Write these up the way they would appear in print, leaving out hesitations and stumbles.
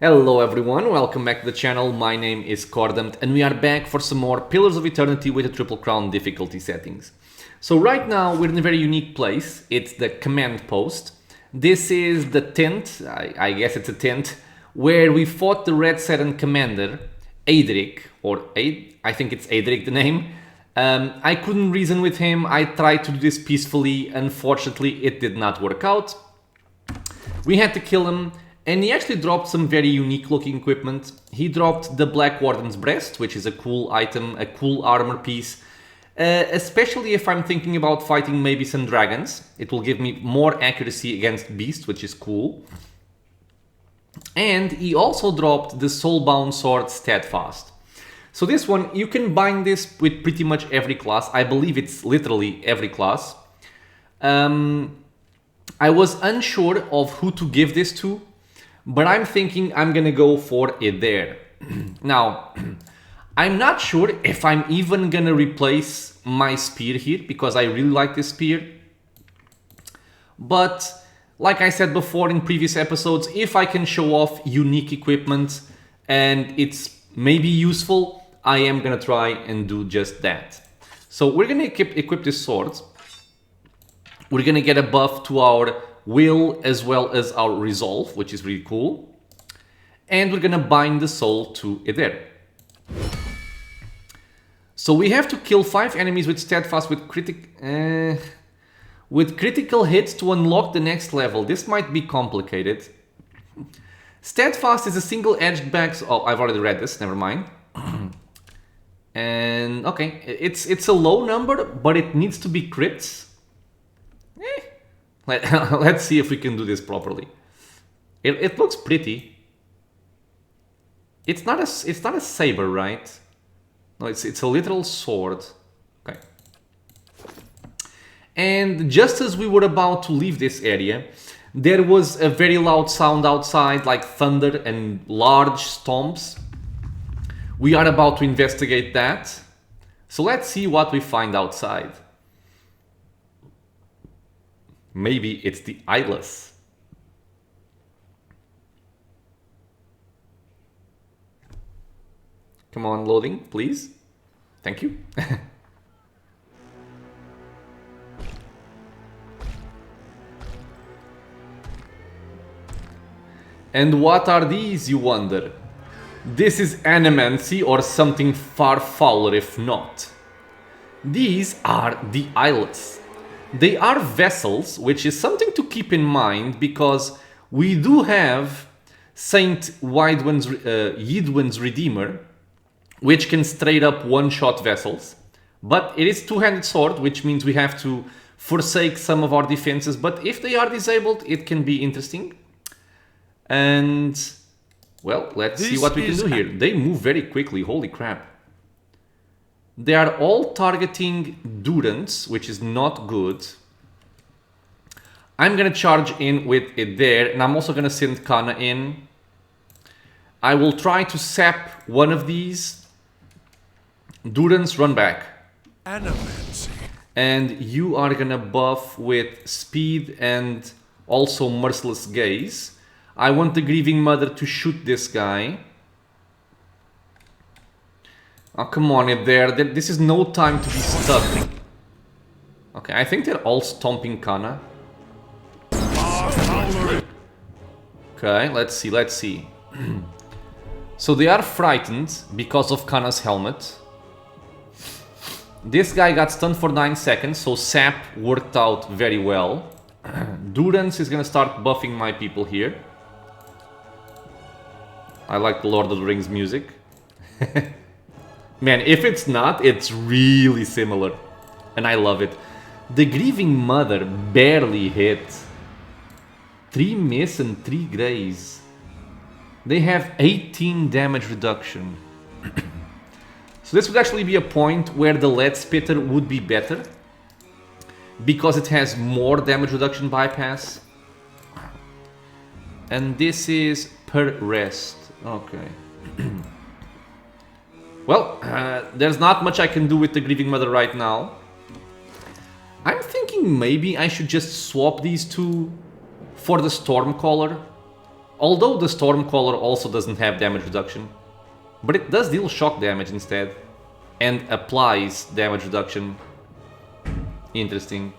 Hello everyone, welcome back to the channel. My name is Cordant and we are back for some more Pillars of Eternity with the Triple Crown difficulty settings. So right now we're in a very unique place. It's the command post. This is the tent, I guess it's a tent, where we fought the Readceran commander, Adric, I think it's Adric the name. I couldn't reason with him. I tried to do this peacefully. Unfortunately, it did not work out. We had to kill him. And he actually dropped some very unique looking equipment. He dropped the Black Warden's Breast, which is a cool item, a cool armor piece. Especially if I'm thinking about fighting maybe some dragons. It will give me more accuracy against beasts, which is cool. And he also dropped the Soulbound Sword Steadfast. So this one, you can bind this with pretty much every class. I believe it's literally every class. I was unsure of who to give this to. But I'm thinking I'm gonna go for it there. Now, I'm not sure if I'm even gonna replace my spear here, because I really like this spear. But, like I said before in previous episodes, if I can show off unique equipment and it's maybe useful, I am gonna try and do just that. So we're gonna equip this sword. We're gonna get a buff to our will as well as our resolve, which is really cool. And we're gonna bind the soul to it there. So we have to kill 5 enemies with steadfast with critical hits to unlock the next level. This might be complicated. Steadfast is a single-edged back. Oh, I've already read this, never mind. And okay, it's a low number, but it needs to be crits. Let's see if we can do this properly. It looks pretty. It's not a saber, right? No, it's a literal sword. Okay. And just as we were about to leave this area, there was a very loud sound outside, like thunder and large stomps. We are about to investigate that. So let's see what we find outside. Maybe it's the Eyeless. Come on, loading, please. Thank you. And what are these, you wonder? This is animancy or something far fouler if not. These are the Eyeless. They are vessels, which is something to keep in mind because we do have Saint Yidwin's Redeemer, which can straight up one-shot vessels. But it is two-handed sword, which means we have to forsake some of our defenses. But if they are disabled, it can be interesting. And, well, let's see what we can do here. They move very quickly, holy crap. They are all targeting Durance, which is not good. I'm gonna charge in with it there, and I'm also gonna send Kana in. I will try to sap one of these. Durance, run back. Animancy. And you are gonna buff with speed and also merciless gaze. I want the Grieving Mother to shoot this guy. Oh, come on, it there. This is no time to be stuck. Okay, I think they're all stomping Kana. Okay, let's see. So they are frightened because of Kana's helmet. This guy got stunned for 9 seconds, so Sap worked out very well. Durance is gonna start buffing my people here. I like the Lord of the Rings music. Man, if it's not, it's really similar. And I love it. The Grieving Mother barely hit. 3 miss and 3 graze. They have 18 damage reduction. So this would actually be a point where the Lead Spitter would be better. Because it has more damage reduction bypass. And this is per rest. Okay. Well, there's not much I can do with the Grieving Mother right now. I'm thinking maybe I should just swap these two for the Stormcaller. Although the Stormcaller also doesn't have damage reduction, but it does deal shock damage instead, and applies damage reduction. Interesting.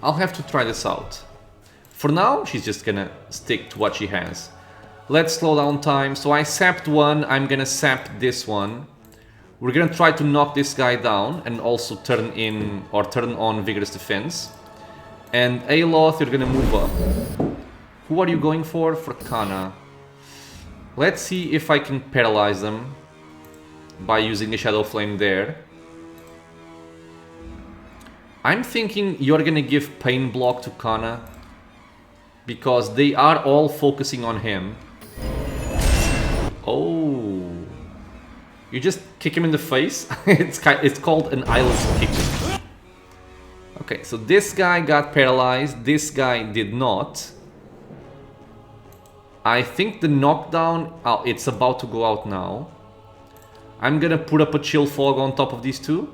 I'll have to try this out. For now, she's just gonna stick to what she has. Let's slow down time. So I sapped one, I'm gonna sap this one. We're gonna try to knock this guy down and also turn in or turn on Vigorous Defense. And Eyeless, you're gonna move up. Who are you going for? For Kana. Let's see if I can paralyze them by using the Shadow Flame there. I'm thinking you're gonna give Pain Block to Kana because they are all focusing on him. Oh. You just kick him in the face? It's called an Eyeless kick. Okay, so this guy got paralyzed, this guy did not. I think the knockdown, oh, it's about to go out now. I'm gonna put up a Chill Fog on top of these two.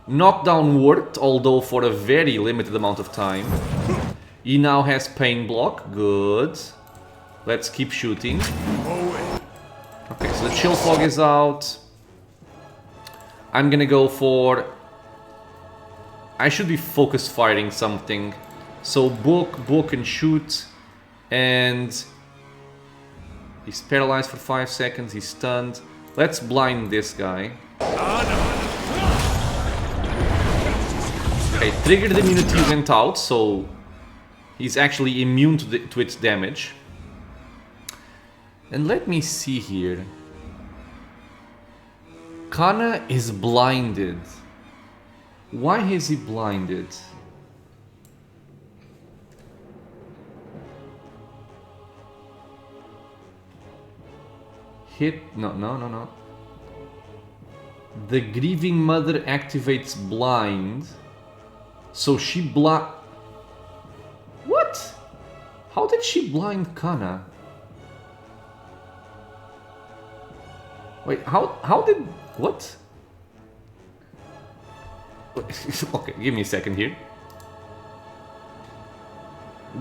Knockdown worked, although for a very limited amount of time. He now has Pain Block, good. Let's keep shooting. Okay, so the Chill Fog is out. I'm gonna go for... I should be focus firing something. So book and shoot. And... he's paralyzed for 5 seconds, he's stunned. Let's blind this guy. Okay, triggered immunity went out, so... he's actually immune to its damage. And let me see here. Kana is blinded. Why is he blinded? Hit... no. The Grieving Mother activates blind. So she What? How did she blind Kana? Wait, how did... what? Okay, give me a second here.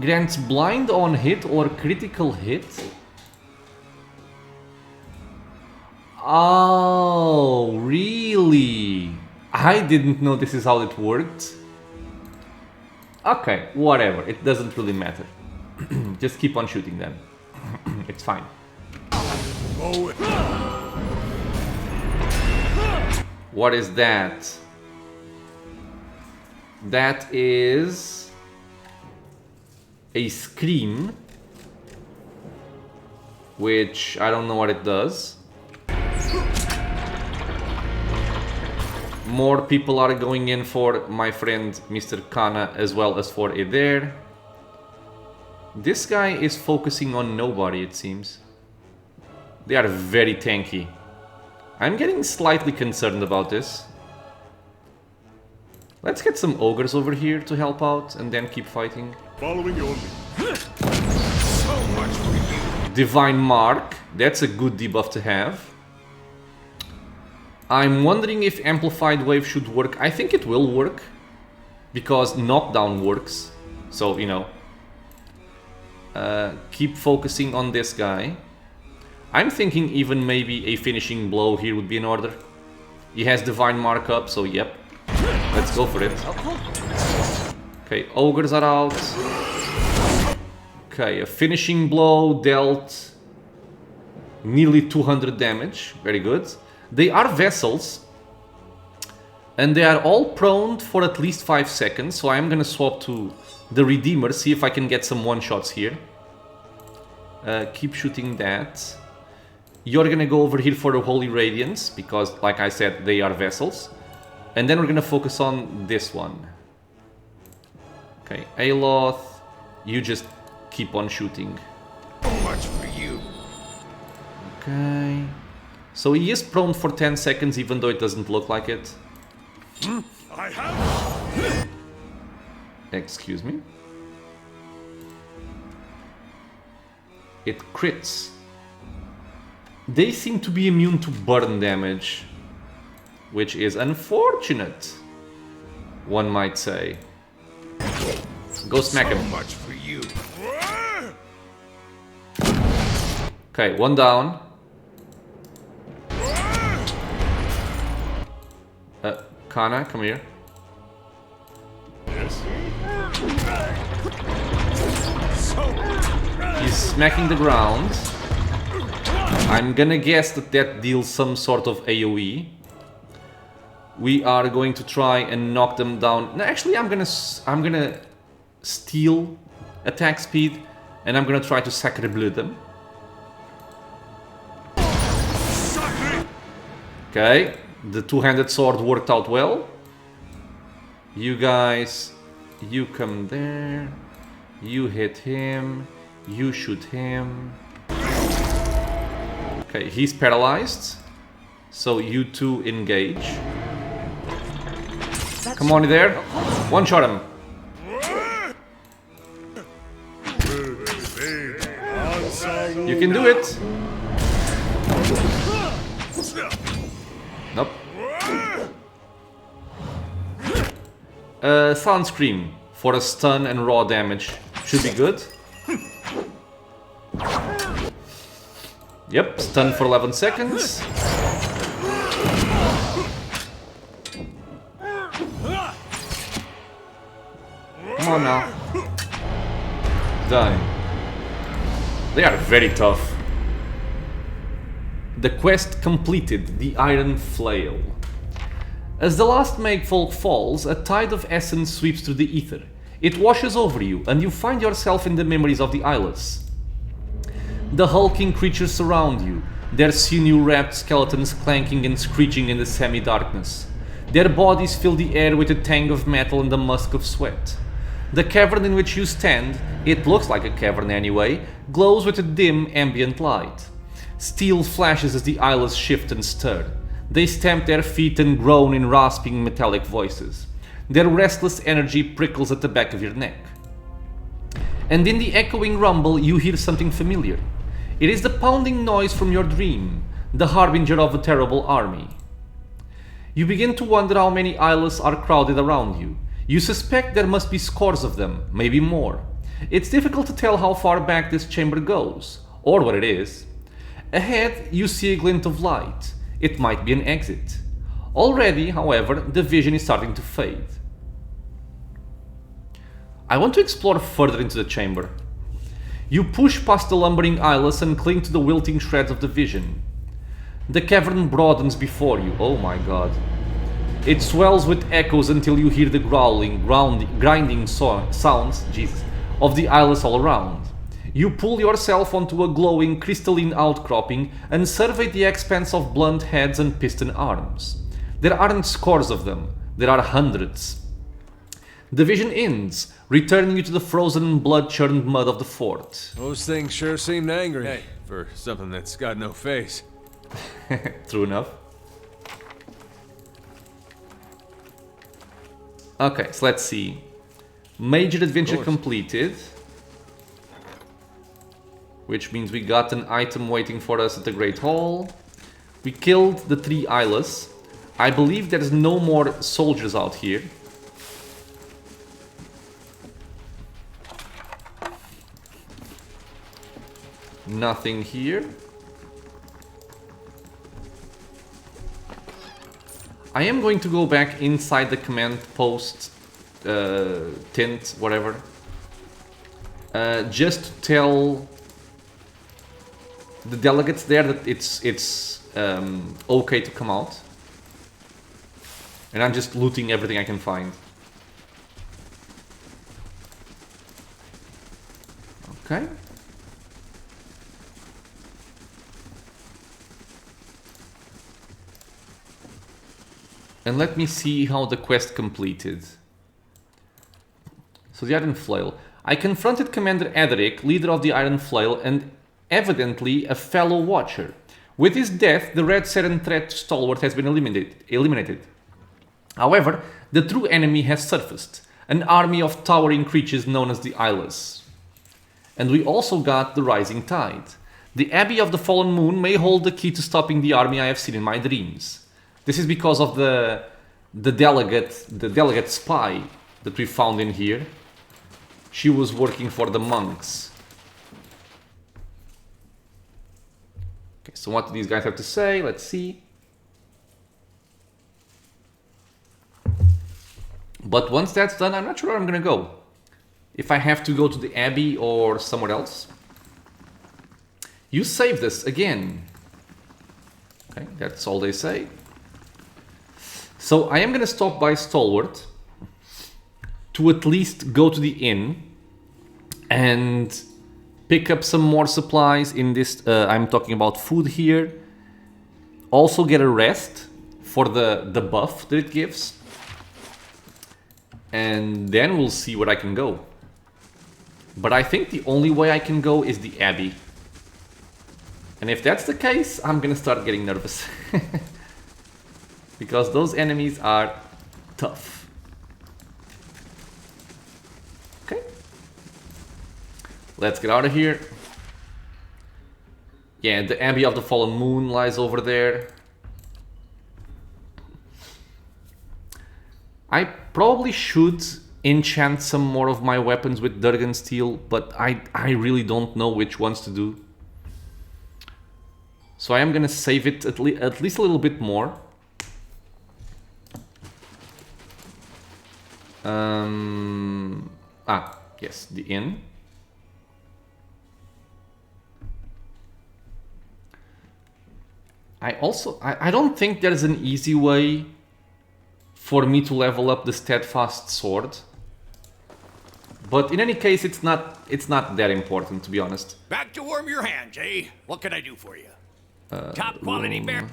Grants blind on hit or critical hit? Oh, really? I didn't know this is how it worked. Okay, whatever, it doesn't really matter. Just keep on shooting them. It's fine. What is that? That is... a Scream. Which I don't know what it does. More people are going in for my friend Mr. Kana as well as for Eder. This guy is focusing on nobody, it seems. They are very tanky. I'm getting slightly concerned about this. Let's get some ogres over here to help out and then keep fighting. Following your lead. So much for you. Divine Mark, that's a good debuff to have. I'm wondering if Amplified Wave should work. I think it will work, because knockdown works. So, you know, keep focusing on this guy. I'm thinking even maybe a finishing blow here would be in order. He has Divine Mark up, so yep. Let's go for it. Okay, ogres are out. Okay, a finishing blow dealt nearly 200 damage. Very good. They are vessels, and they are all prone for at least 5 seconds, so I'm gonna swap to the Redeemer, see if I can get some one-shots here. Keep shooting that. You're gonna go over here for the Holy Radiance, because, like I said, they are vessels. And then we're gonna focus on this one. Okay, Aloth, you just keep on shooting. So much for you. Okay... So he is prone for 10 seconds, even though it doesn't look like it. I have. Excuse me. It crits. They seem to be immune to burn damage, which is unfortunate, one might say. Go smack So him. much for you. Okay, one down. Kana, come here. Yes. He's smacking the ground. I'm gonna guess that that deals some sort of AoE. We are going to try and knock them down. No, actually, I'm gonna steal attack speed, and I'm gonna try to sacre bleu them. Okay, the two-handed sword worked out well. You guys, you come there. You hit him. You shoot him. Okay, he's paralyzed. So you two engage. Come on there. One shot him. You can do it. Nope. Silent Scream for a stun and raw damage should be good. Yep, stun for 11 seconds. Come on now. Done. They are very tough. The quest completed, the Iron Flail. As the last Magfolk falls, a tide of essence sweeps through the ether. It washes over you, and you find yourself in the memories of the Eyeless. The hulking creatures surround you, their sinew-wrapped skeletons clanking and screeching in the semi-darkness. Their bodies fill the air with a tang of metal and the musk of sweat. The cavern in which you stand, it looks like a cavern anyway, glows with a dim ambient light. Steel flashes as the Eyeless shift and stir. They stamp their feet and groan in rasping metallic voices. Their restless energy prickles at the back of your neck. And in the echoing rumble you hear something familiar. It is the pounding noise from your dream, the harbinger of a terrible army. You begin to wonder how many Eyeless are crowded around you. You suspect there must be scores of them, maybe more. It's difficult to tell how far back this chamber goes, or what it is. Ahead, you see a glint of light. It might be an exit. Already, however, the vision is starting to fade. I want to explore further into the chamber. You push past the lumbering Eyeless and cling to the wilting shreds of the vision. The cavern broadens before you. Oh my god. It swells with echoes until you hear the growling, grinding sounds of the Eyeless all around. You pull yourself onto a glowing crystalline outcropping and survey the expanse of blunt heads and piston arms. There aren't scores of them, there are hundreds. The vision ends, returning you to the frozen, blood-churned mud of the fort. Those things sure seemed angry. Hey, for something that's got no face. True enough. Okay, so let's see. Major adventure completed. Which means we got an item waiting for us at the Great Hall. We killed the 3 Eyeless. I believe there's no more soldiers out here. Nothing here. I am going to go back inside the command post, tent, whatever. Just to tell the delegates there that it's okay to come out. And I'm just looting everything I can find. Okay. And let me see how the quest completed. So the Iron Flail. I confronted Commander Edric, leader of the Iron Flail, and evidently a fellow Watcher. With his death, the Readceran threat stalwart has been eliminated. However, the true enemy has surfaced, an army of towering creatures known as the Eyeless. And we also got the Rising Tide. The Abbey of the Fallen Moon may hold the key to stopping the army I have seen in my dreams. This is because of the delegate spy that we found in here. she was working for the monks. Okay, so what do these guys have to say? Let's see. But once that's done, I'm not sure where I'm gonna go. If I have to go to the Abbey or somewhere else. You saved us again. Okay, that's all they say. So I am gonna stop by Stalwart to at least go to the inn and pick up some more supplies in this. I'm talking about food here. Also get a rest for the buff that it gives. And then we'll see where I can go. But I think the only way I can go is the Abbey. And if that's the case, I'm gonna start getting nervous. Because those enemies are tough. Okay. Let's get out of here. Yeah, the Abbey of the Fallen Moon lies over there. I probably should enchant some more of my weapons with Durgan Steel, but I really don't know which ones to do. So I am gonna save it at least a little bit more. Yes, the inn. I don't think there's an easy way for me to level up the steadfast sword. But in any case, it's not that important, to be honest. Back to warm your hands, eh? What can I do for you? Top quality bear.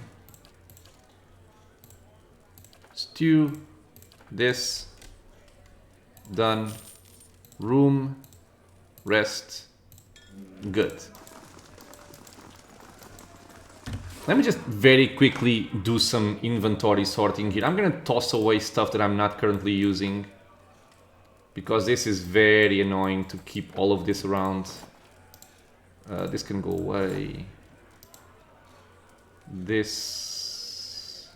Stew. This. Done. Room. Rest. Good. Let me just very quickly do some inventory sorting here. I'm gonna toss away stuff that I'm not currently using, because this is very annoying to keep all of this around. This can go away. This...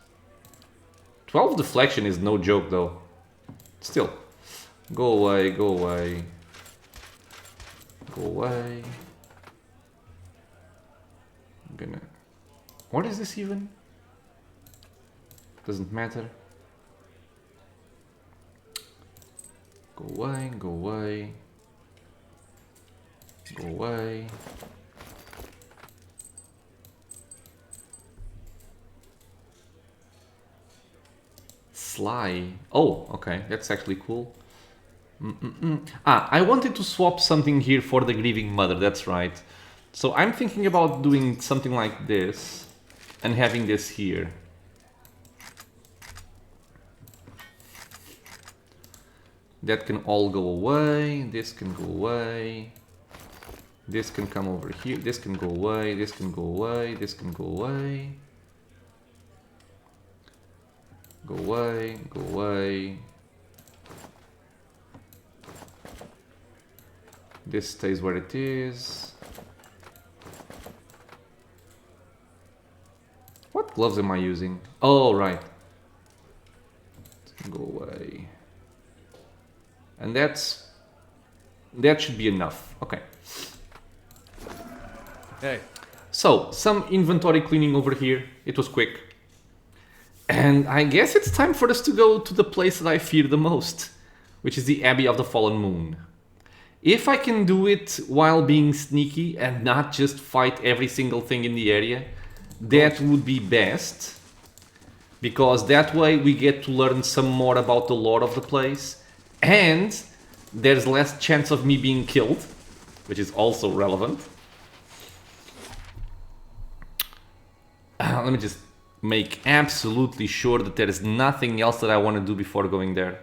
12 deflection is no joke though. Still. Go away, go away. Go away. I'm gonna... What is this even? Doesn't matter. Go away, go away. Go away. Sly. Oh, okay, that's actually cool. I wanted to swap something here for the Grieving Mother, that's right. So I'm thinking about doing something like this and having this here. That can all go away, this can go away. This can come over here, this can go away, this can go away, this can go away. Go away, go away. This stays where it is. What gloves am I using? Oh, right. Go away. And that should be enough. Okay. Hey. So, some inventory cleaning over here. It was quick. And I guess it's time for us to go to the place that I fear the most, which is the Abbey of the Fallen Moon. If I can do it while being sneaky and not just fight every single thing in the area, that would be best. Because that way we get to learn some more about the lore of the place. And there's less chance of me being killed, which is also relevant. Let me just make absolutely sure that there is nothing else that I want to do before going there.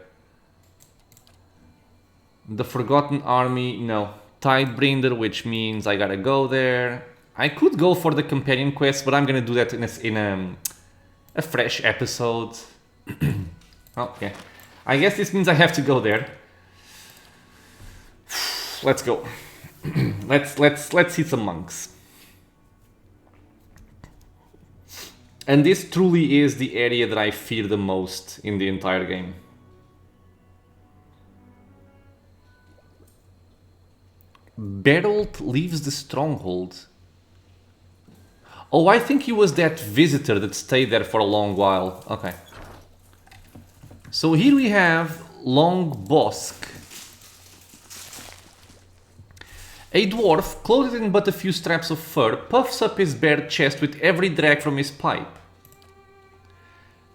The Forgotten Army, no. Tidebringer, which means I gotta go there. I could go for the companion quest, but I'm gonna do that in a fresh episode. Oh, yeah. I guess this means I have to go there. Let's go. let's see some monks. And this truly is the area that I fear the most in the entire game. Bertolt leaves the stronghold. Oh, I think he was that visitor that stayed there for a long while. Okay. So here we have Long Bosk. A dwarf, clothed in but a few straps of fur, puffs up his bare chest with every drag from his pipe.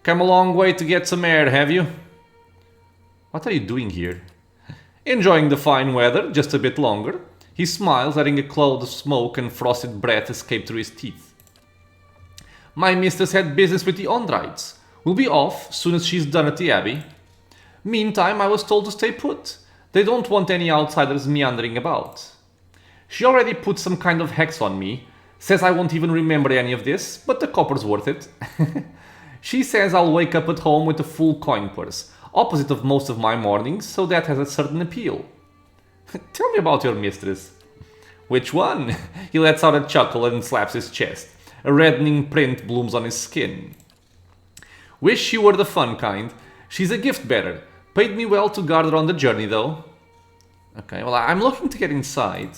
Come a long way to get some air, have you? What are you doing here? Enjoying the fine weather, just a bit longer. He smiles, letting a cloud of smoke and frosted breath escape through his teeth. My mistress had business with the Ondrites. We'll be off soon as she's done at the Abbey. Meantime, I was told to stay put. They don't want any outsiders meandering about. She already put some kind of hex on me. Says I won't even remember any of this, but the copper's worth it. She says I'll wake up at home with a full coin purse, opposite of most of my mornings, so that has a certain appeal. Tell me about your mistress. Which one? He lets out a chuckle and slaps his chest. A reddening print blooms on his skin. Wish she were the fun kind. She's a gift bearer. Paid me well to guard her on the journey, though. Okay, well, I'm looking to get inside.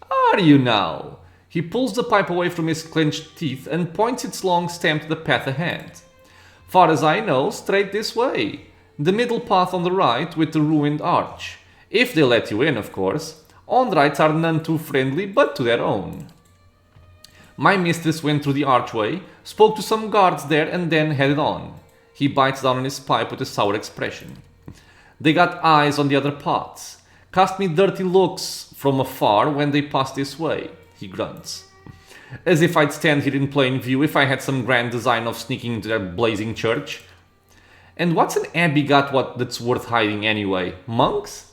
Are you now? He pulls the pipe away from his clenched teeth and points its long stem to the path ahead. Far as I know, straight this way. The middle path on the right with the ruined arch. If they let you in, of course. Ondrites are none too friendly, but to their own. My mistress went through the archway, spoke to some guards there, and then headed on. He bites down on his pipe with a sour expression. They got eyes on the other paths. Cast me dirty looks from afar when they pass this way, he grunts. As if I'd stand here in plain view if I had some grand design of sneaking into their blazing church. And what's an abbey got that's worth hiding anyway? Monks?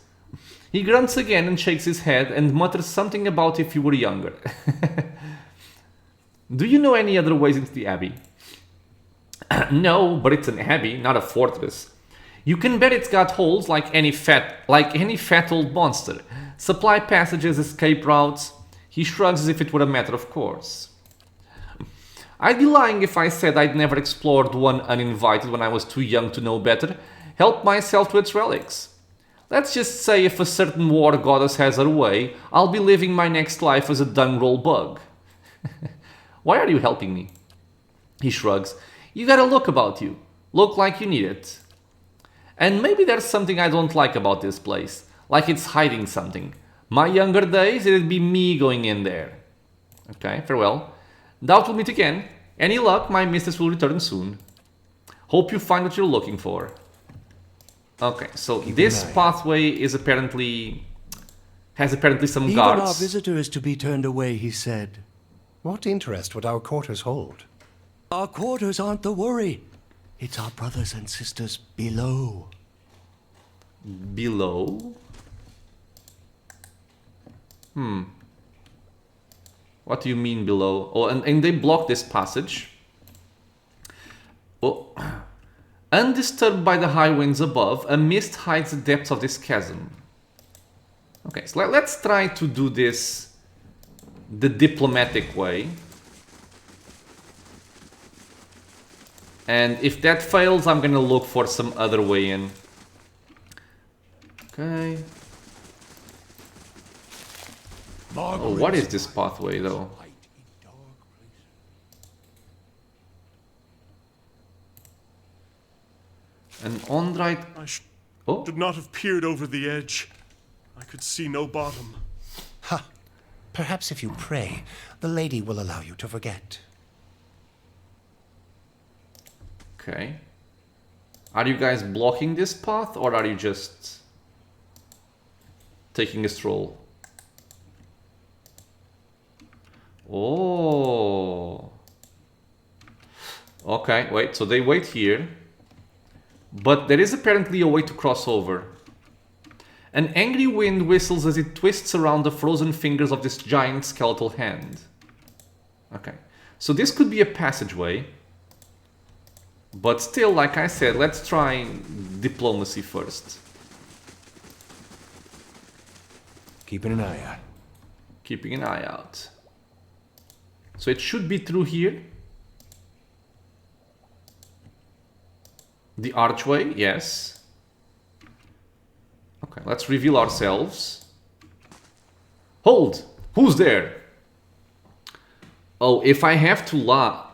He grunts again and shakes his head and mutters something about if he were younger. Do you know any other ways into the abbey? No, but it's an abbey, not a fortress. You can bet it's got holes like any fat old monster. Supply passages, escape routes. He shrugs as if it were a matter of course. I'd be lying if I said I'd never explored one uninvited when I was too young to know better. Helped myself to its relics. Let's just say if a certain war goddess has her way, I'll be living my next life as a dung-roll bug. Why are you helping me? He shrugs. You got a look about you. Look like you need it. And maybe there's something I don't like about this place. Like it's hiding something. My younger days, it'd be me going in there. Okay, farewell. Doubt we'll meet again. Any luck, my mistress will return soon. Hope you find what you're looking for. Okay, so this pathway is apparently... has apparently some guards. Even our visitor is to be turned away, he said. What interest would our quarters hold? Our quarters aren't the worry. It's our brothers and sisters below. Below? What do you mean below? Oh, and they block this passage. Oh. Undisturbed by the high winds above, a mist hides the depths of this chasm. Okay, so let's try to do this the diplomatic way. And if that fails, I'm gonna look for some other way in. Okay. Oh, what is this pathway though? An Ondrite... I should not have peered over the edge. I could see no bottom. Ha! Perhaps if you pray, the lady will allow you to forget. Okay. Are you guys blocking this path, or are you just taking a stroll? Oh. Okay, wait, so they wait here. But there is apparently a way to cross over. An angry wind whistles as it twists around the frozen fingers of this giant skeletal hand. Okay, so this could be a passageway. But still, like I said, let's try diplomacy first. Keeping an eye out. Keeping an eye out. So it should be through here. The archway, yes. Okay, let's reveal ourselves. Hold! Who's there? Oh, if I have to lie...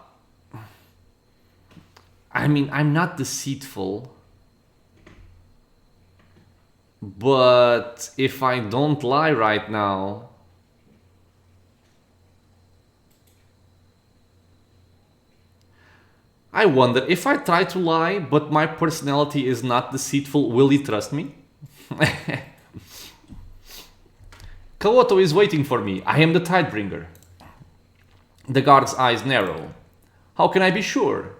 I mean, I'm not deceitful. But if I don't lie right now... I wonder, if I try to lie, but my personality is not deceitful, will he trust me? Kawoto is waiting for me. I am the Tidebringer. The guard's eyes narrow. How can I be sure?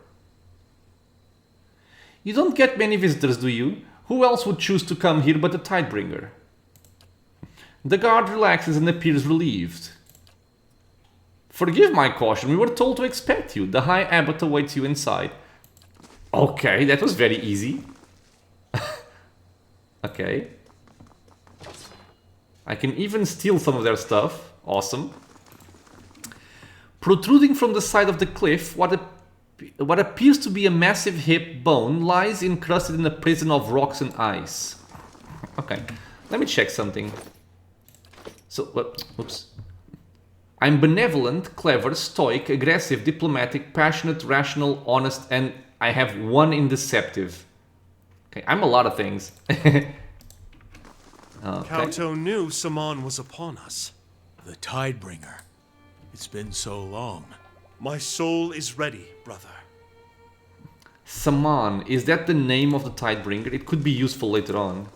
You don't get many visitors, do you? Who else would choose to come here but the Tidebringer? The guard relaxes and appears relieved. Forgive my caution, we were told to expect you. The High Abbot awaits you inside. Okay, that was very easy. Okay. I can even steal some of their stuff. Awesome. Protruding from the side of the cliff, what appears to be a massive hip bone lies encrusted in a prison of rocks and ice. Okay, let me check something. So, oops. I'm benevolent, clever, stoic, aggressive, diplomatic, passionate, rational, honest, and I have one in deceptive. Okay, I'm a lot of things. Okay. Kauto knew Saman was upon us. The Tidebringer. It's been so long. My soul is ready, brother. Saman, is that the name of the Tidebringer? It could be useful later on.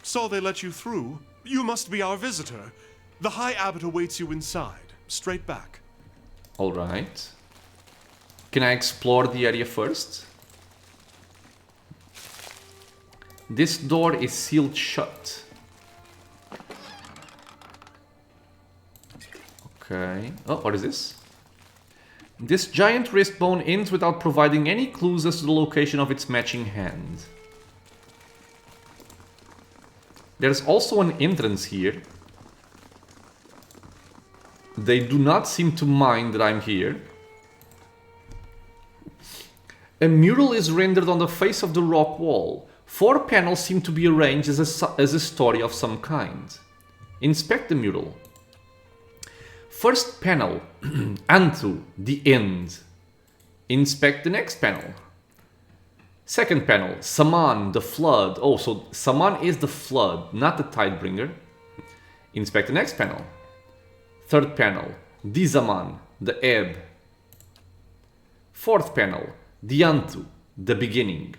Saw they let you through? You must be our visitor. The High Abbot awaits you inside. Straight back. Alright. Can I explore the area first? This door is sealed shut. Okay. Oh, what is this? This giant wrist bone ends without providing any clues as to the location of its matching hand. There's also an entrance here. They do not seem to mind that I'm here. A mural is rendered on the face of the rock wall. 4 panels seem to be arranged as a story of some kind. Inspect the mural. First panel, Antu, the end. Inspect the next panel. Second panel, Saman, the flood. Oh, so Saman is the flood, not the Tidebringer. Inspect the next panel. Third panel, Dizaman, the ebb. Fourth panel, Diantu, the beginning.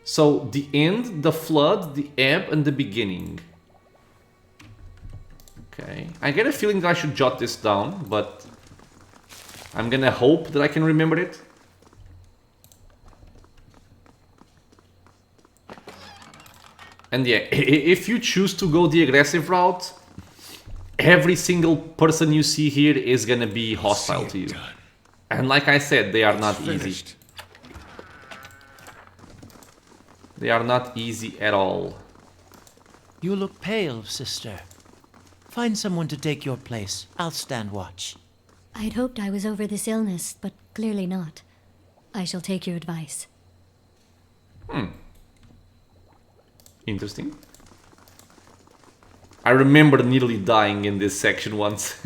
So the end, the flood, the ebb, and the beginning. Okay, I get a feeling that I should jot this down, but I'm gonna hope that I can remember it. And yeah, if you choose to go the aggressive route, every single person you see here is gonna be hostile to you. And like I said, they are not easy. They are not easy at all. You look pale, sister. Find someone to take your place. I'll stand watch. I'd hoped I was over this illness, but clearly not. I shall take your advice. Interesting. I remember nearly dying in this section once.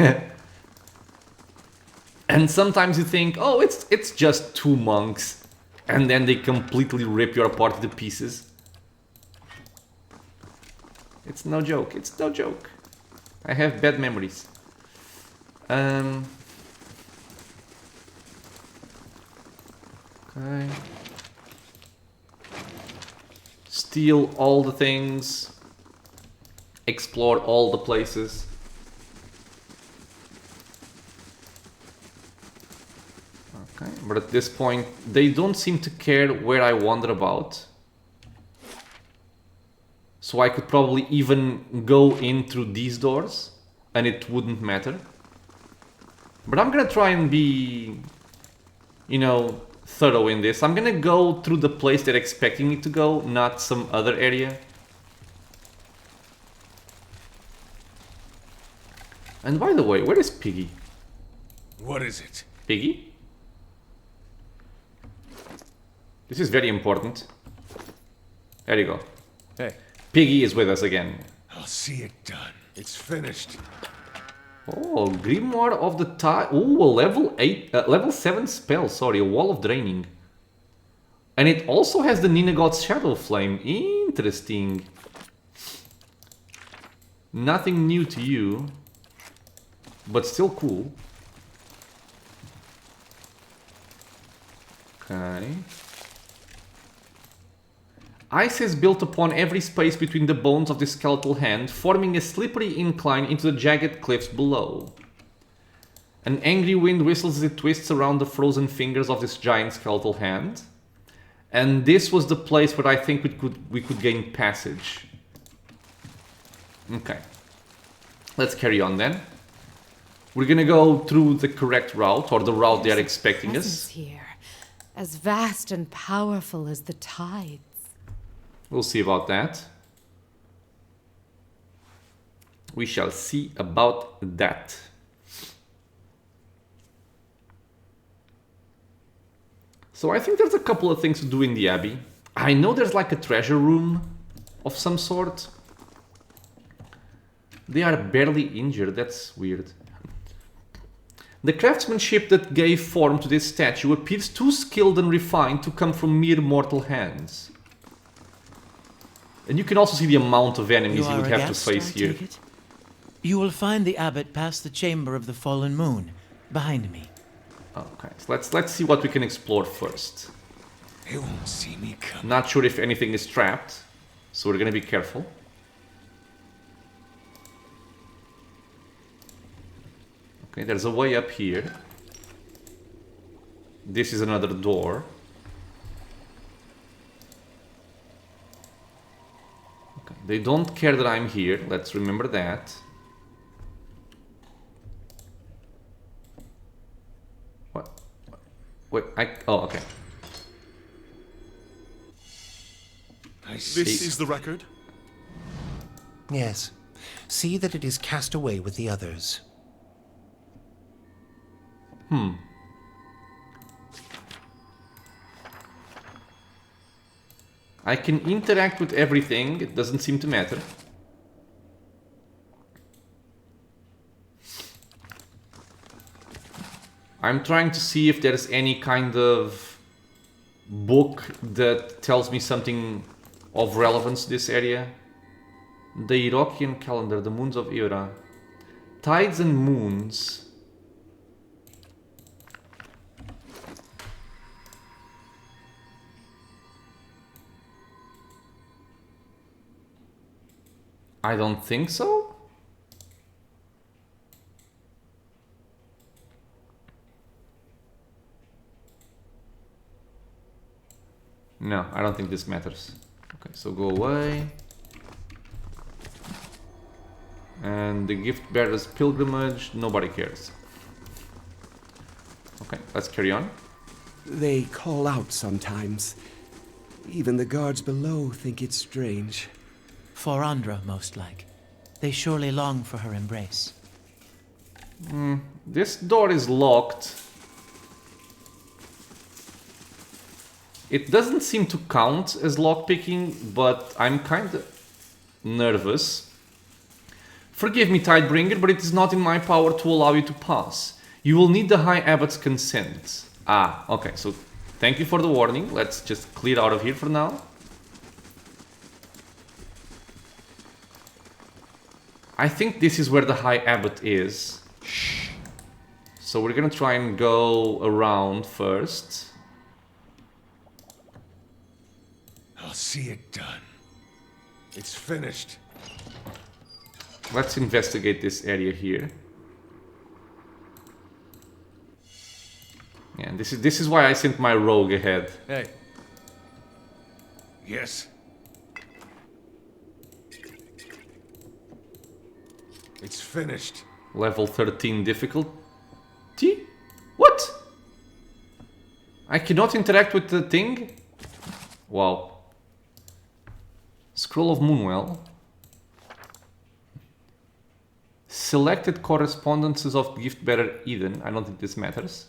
And sometimes you think, oh, it's just 2 monks. And then they completely rip you apart to pieces. It's no joke, it's no joke. I have bad memories. Okay. Steal all the things. Explore all the places. Okay, but at this point, they don't seem to care where I wander about. So I could probably even go in through these doors, and it wouldn't matter. But I'm gonna try and be, you know, thorough in this. I'm gonna go through the place they're expecting me to go, not some other area. And by the way, where is Piggy? What is it? Piggy? This is very important. There you go. Hey. Piggy is with us again. I'll see it done. It's finished. Oh, Grimoire of the Tide. Oh, a level 7 spell. Sorry, a Wall of Draining. And it also has the Ninagod's Shadow Flame. Interesting. Nothing new to you, but still cool. Okay. Ice is built upon every space between the bones of the skeletal hand, forming a slippery incline into the jagged cliffs below. An angry wind whistles as it twists around the frozen fingers of this giant skeletal hand. And this was the place where I think we could gain passage. Okay. Let's carry on then. We're gonna go through the correct route, or the route they are expecting us. Here, as vast and powerful as the tides. We'll see about that. We shall see about that. So I think there's a couple of things to do in the Abbey. I know there's like a treasure room of some sort. They are barely injured, that's weird. The craftsmanship that gave form to this statue appears too skilled and refined to come from mere mortal hands. And you can also see the amount of enemies you would have to face here. You will find the abbot past the chamber of the fallen moon, behind me. Okay, so let's see what we can explore first. They won't see me come. Not sure if anything is trapped, so we're gonna be careful. Okay, there's a way up here. This is another door. Okay, they don't care that I'm here, let's remember that. What? Wait, oh, okay. I see. This is the record? Yes. See that it is cast away with the others. I can interact with everything, it doesn't seem to matter. I'm trying to see if there's any kind of book that tells me something of relevance to this area. The Iroquoian calendar, the moons of Eora. Tides and moons. I don't think so. No, I don't think this matters. Okay, so go away. And the gift bearer's pilgrimage, nobody cares. Okay, let's carry on. They call out sometimes. Even the guards below think it's strange. For Andra, most like. They surely long for her embrace. This door is locked. It doesn't seem to count as lockpicking, but I'm kind of nervous. Forgive me, Tidebringer, but it is not in my power to allow you to pass. You will need the High Abbot's consent. Ah, okay, so thank you for the warning. Let's just clear out of here for now. I think this is where the High Abbot is. So we're gonna try and go around first. I'll see it done. It's finished. Let's investigate this area here. Yeah, this is why I sent my rogue ahead. Hey. Yes. It's finished. Level 13 difficulty? What? I cannot interact with the thing? Wow. Scroll of Moonwell. Selected correspondences of gift bearer Eden. I don't think this matters.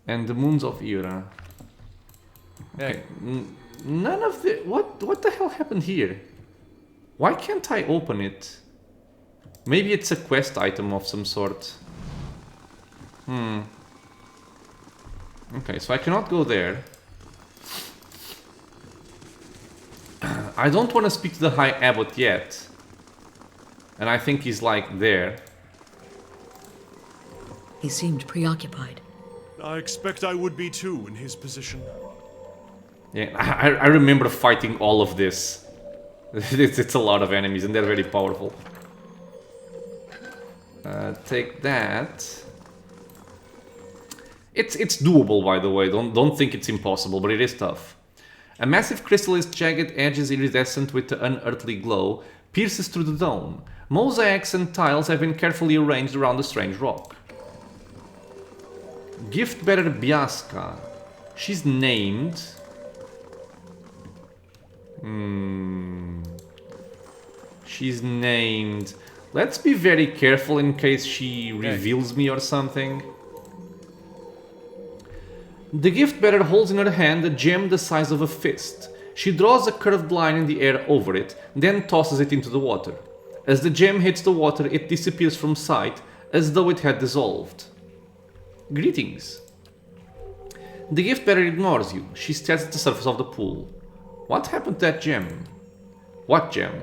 And the moons of Eora. Hey. None of the... What the hell happened here? Why can't I open it? Maybe it's a quest item of some sort. Okay, so I cannot go there. I don't want to speak to the High Abbot yet. And I think he's like there. He seemed preoccupied. I expect I would be too in his position. Yeah, I remember fighting all of this. It's a lot of enemies and they're very powerful. Take that. It's doable, by the way. Don't think it's impossible, but it is tough. A massive crystal is jagged edges iridescent with an unearthly glow, pierces through the dome. Mosaics and tiles have been carefully arranged around the strange rock. Gift bearer Biaska. She's named... She's named... Let's be very careful in case she reveals me or something. The gift bearer holds in her hand a gem the size of a fist. She draws a curved line in the air over it, then tosses it into the water. As the gem hits the water, it disappears from sight, as though it had dissolved. Greetings. The gift bearer ignores you. She stares at the surface of the pool. What happened to that gem? What gem?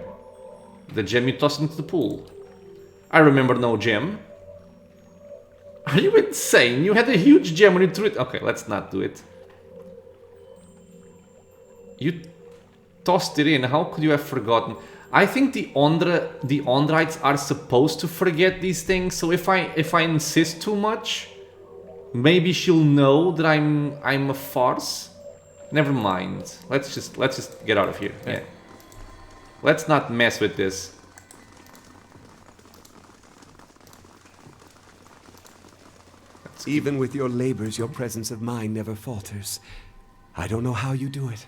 The gem you tossed into the pool. I remember no gem. Are you insane? You had a huge gem when you threw it. Okay, let's not do it. You tossed it in. How could you have forgotten? I think the Ondrites are supposed to forget these things. So if I insist too much, maybe she'll know that I'm a farce. Never mind. Let's just get out of here. Yeah. Let's not mess with this. Even with your labors, your presence of mind never falters. I don't know how you do it.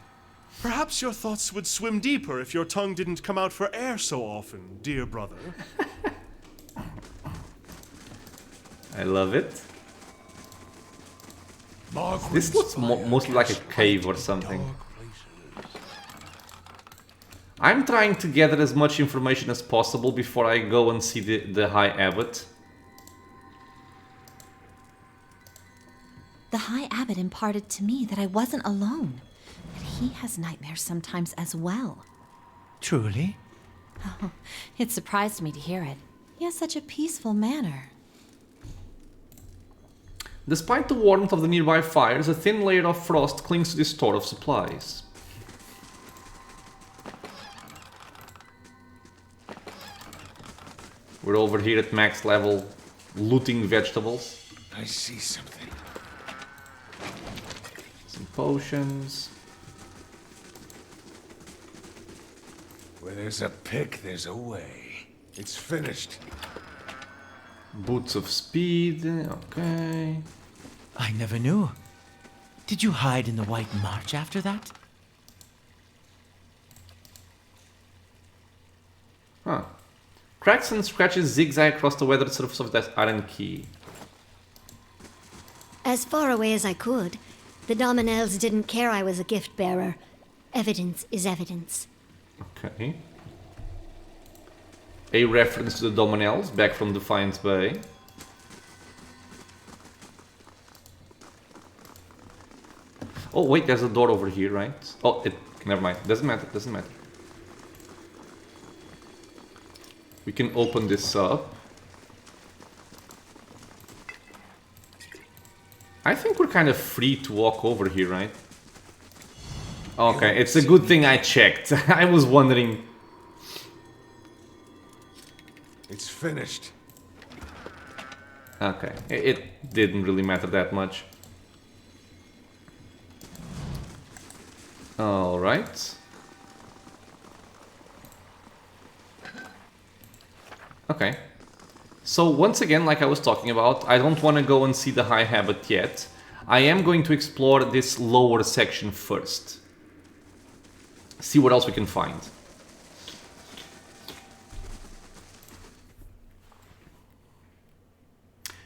Perhaps your thoughts would swim deeper if your tongue didn't come out for air so often, dear brother. I love it. This looks mostly like a cave or something. I'm trying to gather as much information as possible before I go and see the High Abbot. The High Abbot imparted to me that I wasn't alone, that he has nightmares sometimes as well. Truly? Oh, it surprised me to hear it. He has such a peaceful manner. Despite the warmth of the nearby fires, a thin layer of frost clings to this store of supplies. We're over here at max level, looting vegetables. I see something. Some potions. Where there's a pick, there's a way. It's finished. Boots of speed, okay. I never knew. Did you hide in the White March after that? Huh. Cracks and scratches zigzag across the weathered surface of that iron key. As far away as I could. The Dominels didn't care I was a gift bearer. Evidence is evidence. Okay. A reference to the Dominels back from Defiance Bay. Oh wait, there's a door over here, right? Oh, never mind. Doesn't matter. Doesn't matter. We can open this up. I think we're kind of free to walk over here, right? Okay, it's a good thing I checked. I was wondering. It's finished. Okay, it didn't really matter that much. All right. Okay. So once again, like I was talking about, I don't want to go and see the High Abbot yet. I am going to explore this lower section first. See what else we can find.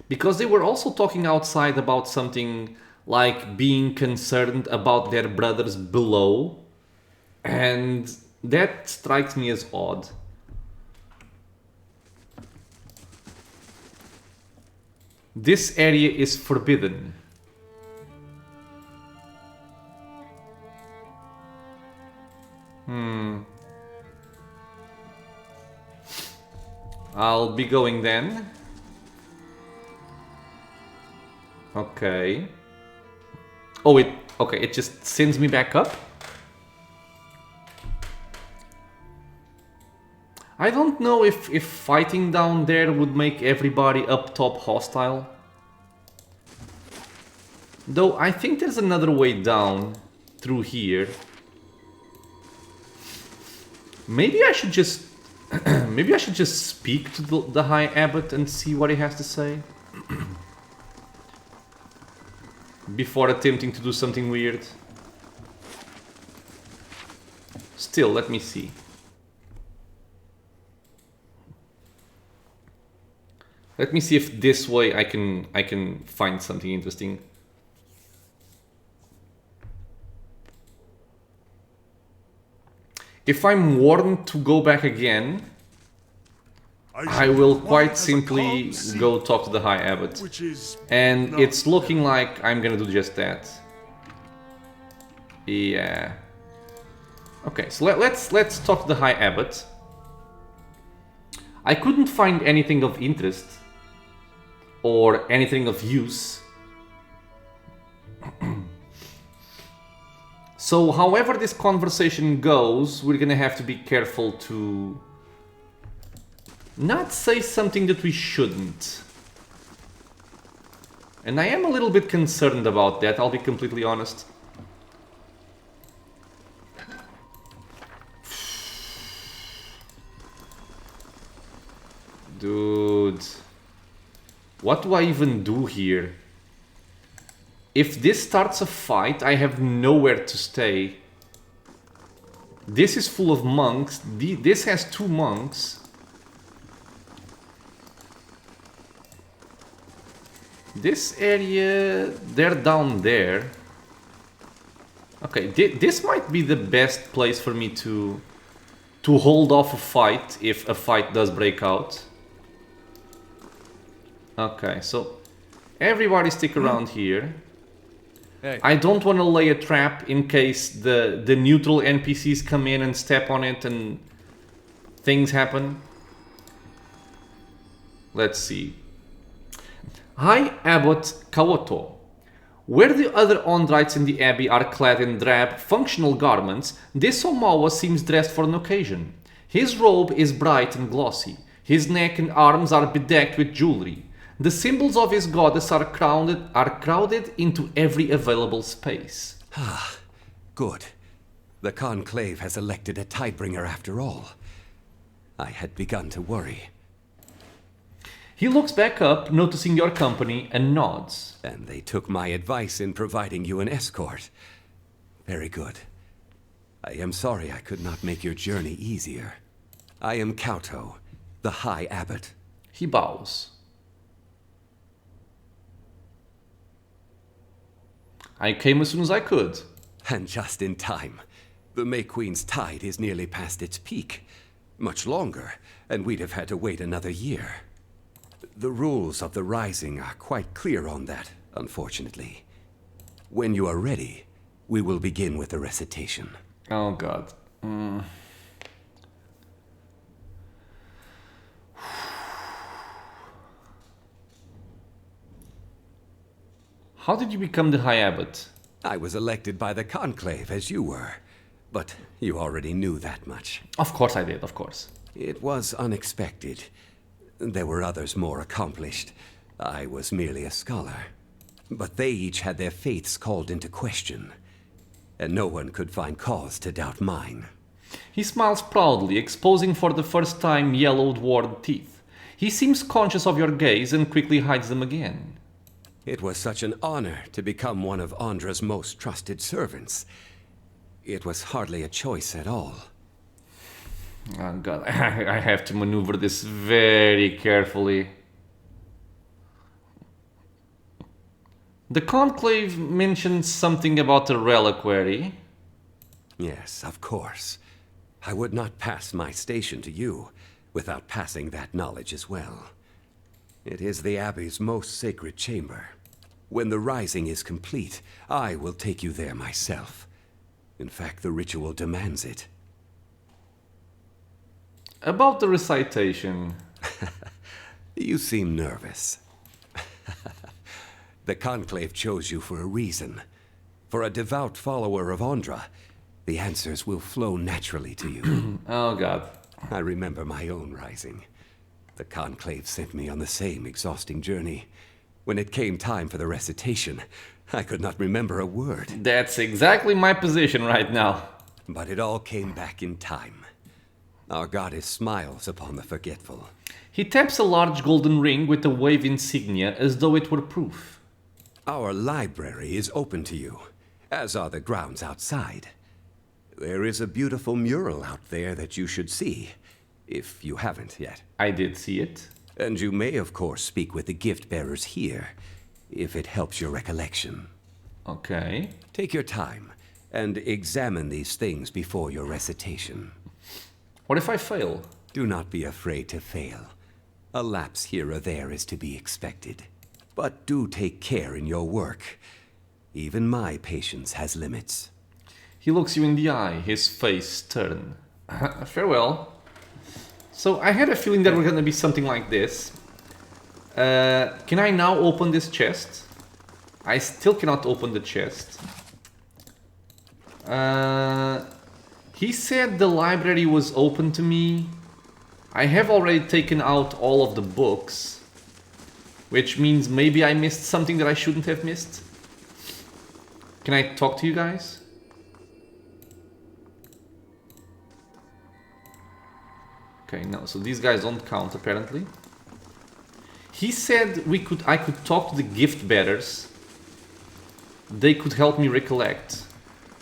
Because they were also talking outside about something like being concerned about their brothers below. And That strikes me as odd. This area is forbidden. I'll be going then. Okay. Oh, okay, it just sends me back up. I don't know if fighting down there would make everybody up top hostile. Though I think there's another way down through here. Maybe I should just maybe I should just speak to the High Abbot and see what he has to say. Before attempting to do something weird. Still, let me see. Let me see if this way I can find something interesting. If I'm warned to go back again, I will quite simply go talk to the High Abbot. And it's looking like I'm gonna do just that. Yeah. Okay, so let's talk to the High Abbot. I couldn't find anything of interest or anything of use. So however this conversation goes, we're gonna have to be careful to not say something that we shouldn't. And I am a little bit concerned about that, I'll be completely honest. Dude, what do I even do here? If this starts a fight, I have nowhere to stay. This is full of monks. This has 2 monks. This area, they're down there. Okay, this might be the best place for me to hold off a fight if a fight does break out. Okay, so everybody stick around here. Hey. I don't want to lay a trap in case the neutral NPCs come in and step on it and things happen. Let's see. High Abbot Kawoto. Where the other Ondrites in the Abbey are clad in drab, functional garments, this Omawa seems dressed for an occasion. His robe is bright and glossy. His neck and arms are bedecked with jewelry. The symbols of his goddess are crowded into every available space. Ah, good. The Conclave has elected a Tidebringer after all. I had begun to worry. He looks back up, noticing your company, and nods. And they took my advice in providing you an escort. Very good. I am sorry I could not make your journey easier. I am Kauto, the High Abbot. He bows. I came as soon as I could. And just in time. The May Queen's tide is nearly past its peak. Much longer, and we'd have had to wait another year. The rules of the Rising are quite clear on that, unfortunately. When you are ready, we will begin with the recitation. Oh god. How did you become the High Abbot? I was elected by the Conclave, as you were. But you already knew that much. Of course I did, of course. It was unexpected. There were others more accomplished. I was merely a scholar. But they each had their faiths called into question. And no one could find cause to doubt mine. He smiles proudly, exposing for the first time yellowed, worn teeth. He seems conscious of your gaze and quickly hides them again. It was such an honor to become one of Andra's most trusted servants. It was hardly a choice at all. Oh god, I have to maneuver this very carefully. The Conclave mentions something about a reliquary. Yes, of course. I would not pass my station to you without passing that knowledge as well. It is the Abbey's most sacred chamber. When the rising is complete, I will take you there myself. In fact, the ritual demands it. About the recitation. You seem nervous. The Conclave chose you for a reason. For a devout follower of Ondra, the answers will flow naturally to you. Oh god. I remember my own rising. The Conclave sent me on the same exhausting journey. When it came time for the recitation, I could not remember a word. That's exactly my position right now. But it all came back in time. Our goddess smiles upon the forgetful. He taps a large golden ring with a wave insignia as though it were proof. Our library is open to you, as are the grounds outside. There is a beautiful mural out there that you should see, if you haven't yet. I did see it. And you may, of course, speak with the gift bearers here, if it helps your recollection. Okay. Take your time, and examine these things before your recitation. What if I fail? Do not be afraid to fail. A lapse here or there is to be expected. But do take care in your work. Even my patience has limits. He looks you in the eye, his face stern. Farewell. So I had a feeling that we're gonna be something like this. Can I now open this chest? I still cannot open the chest. He said the library was open to me. I have already taken out all of the books. Which means maybe I missed something that I shouldn't have missed. Can I talk to you guys? Okay, no, so these guys don't count apparently. He said I could talk to the gift bearers. They could help me recollect.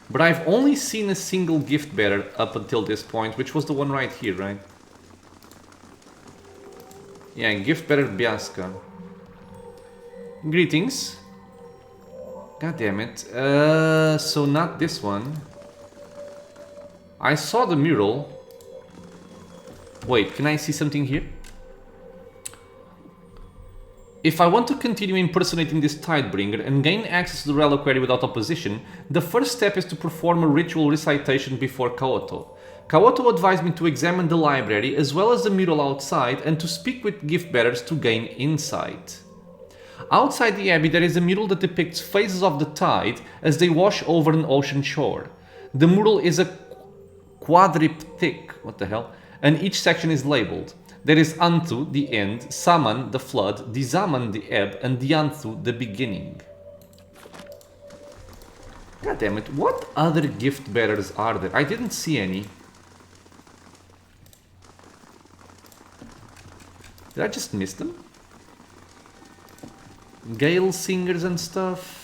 But I've only seen a single gift bearer up until this point, which was the one right here, right? Yeah, gift bearer Biaska. Greetings. God damn it. So not this one. I saw the mural. Wait, can I see something here? If I want to continue impersonating this Tidebringer and gain access to the reliquary without opposition, the first step is to perform a ritual recitation before Kaoto. Kaoto advised me to examine the library as well as the mural outside and to speak with gift bearers to gain insight. Outside the Abbey there is a mural that depicts phases of the tide as they wash over an ocean shore. The mural is a quadriptych, what the hell, and each section is labeled. There is Antu, the end, Saman, the flood, Dizaman, the ebb, and Dianthu, the beginning. God damn it, what other gift bearers are there? I didn't see any. Did I just miss them? Gale singers and stuff.